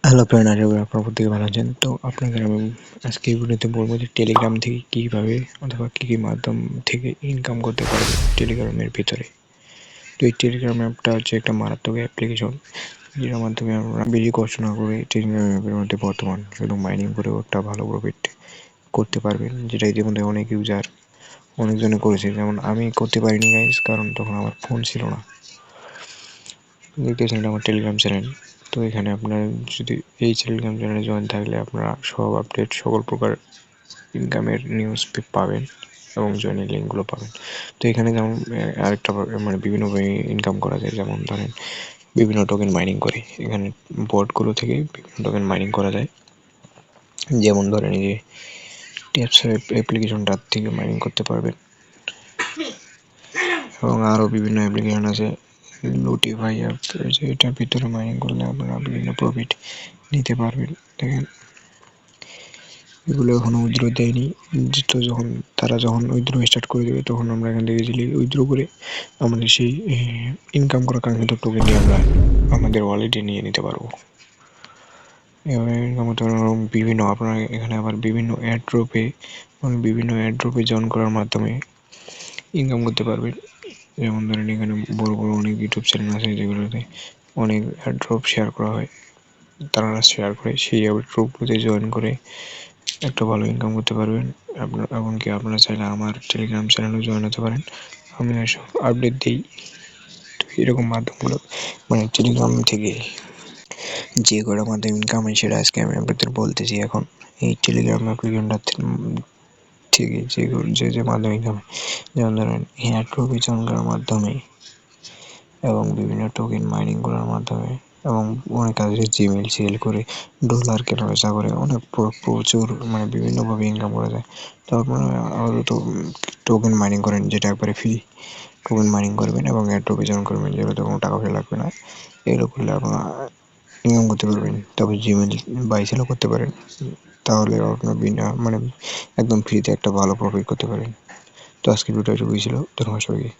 Hello friend, আশা করি আপনারা প্রত্যেকে ভালো আছেন। তো আপনাদের আমি আজকে এই ভিডিওতে বলবো যে টেলিগ্রাম থেকে কীভাবে অথবা কী কী মাধ্যম থেকে ইনকাম করতে পারবেন টেলিগ্রামের ভিতরে। তো এই টেলিগ্রাম অ্যাপটা হচ্ছে একটা মারাত্মক অ্যাপ্লিকেশন, যেটার মাধ্যমে আমরা বেশি কষ্ট না করে টেলিগ্রাম অ্যাপের মধ্যে বর্তমান শুধু মাইনিং করেও একটা ভালো প্রফিট করতে পারবেন, যেটা ইতিমধ্যে অনেক ইউজার অনেকজনে করেছে। যেমন আমি করতে পারিনি গাইস, কারণ তখন আমার ফোন ছিল না। দেখতেছেন এটা আমার টেলিগ্রাম চ্যানেল। তো এখানে আপনার যদি এই টেলিগ্রাম চ্যানেলে জয়েন থাকলে আপনারা সব আপডেট, সকল প্রকার ইনকামের নিউজ পাবেন এবং জয়েনের লিঙ্কগুলো পাবেন। তো এখানে যেমন আরেকটা মানে বিভিন্নভাবে ইনকাম করা যায়। যেমন ধরেন বিভিন্ন টোকেন মাইনিং করে এখানে বটগুলো থেকে বিভিন্ন টোকেন মাইনিং করা যায়। যেমন ধরেন এই যে ট্যাপসের অ্যাপ্লিকেশনটার থেকে মাইনিং করতে পারবেন, এবং আরও বিভিন্ন অ্যাপ্লিকেশন আছে। লুটিফাই অ্যাপ রয়েছে, এটার ভিতরে মাইনিং করলে আপনারা বিভিন্ন প্রফিট নিতে পারবেন। দেখেন এগুলো এখনও উইথড্র দেয়নি, তো যখন উইথড্র স্টার্ট করে দেবে তখন আমরা এখান থেকে ইজিলি উইথড্র করে আমাদের সেই ইনকাম করা কাঙ্ক্ষিত টোকেনটি আমরা আমাদের ওয়ালেটে নিয়ে নিতে পারবো। এভাবে ইনকাম করতে পারবো। বিভিন্ন আপনারা এখানে আবার বিভিন্ন অ্যাড্রপে জয়েন করার মাধ্যমে ইনকাম করতে পারবেন। যেমন ধরেন এখানে বড় বড় অনেক ইউটিউব চ্যানেল আছে যেগুলোতে অনেক অ্যাড্রপ শেয়ার করা হয়, তারা শেয়ার করে সেই অ্যাড্রপগুলোতে জয়েন করে একটা ভালো ইনকাম করতে পারবেন। এমনকি আপনারা চাইলে আমার টেলিগ্রাম চ্যানেলেও জয়েন হতে পারেন, আমি এসব আপডেট দিই। তো এরকম মাধ্যমগুলো মানে টেলিগ্রাম থেকে যে কটা মাধ্যমে ইনকাম হয় সেটা আজকে আমি আপনাদের বলতেছি। এখন এই টেলিগ্রাম অ্যাপ্লিকেশনটা থেকে যে মাধ্যমে ইনকাম হয়, যেমন ধরেন এয়ারড্রপে জয়েন করার মাধ্যমে এবং বিভিন্ন টোকেন মাইনিং করার মাধ্যমে, এবং অনেক কাজে জিমেল সেল করে ডলার কেনাবেচা করে অনেক প্রচুর মানে বিভিন্নভাবে ইনকাম করা যায়। তো আপনারা আপাতত টোকেন মাইনিং করেন, যেটা একবারে ফ্রি। টোকেন মাইনিং করবেন এবং এয়ারড্রপে জয়েন করবেন, যেগুলোতে কোনো টাকা পয়সা লাগবে না। এগুলো করলে আপনারা ইনকাম করতে পারবেন। তবে জিমেল বাই সেলও করতে পারেন, তাহলে আপনার বিনা মানে একদম ফ্রিতে একটা ভালো প্রফিট করতে পারেন। তো আজকের ভিডিওটা এটুকুই ছিল। ধন্যবাদ সবাইকে।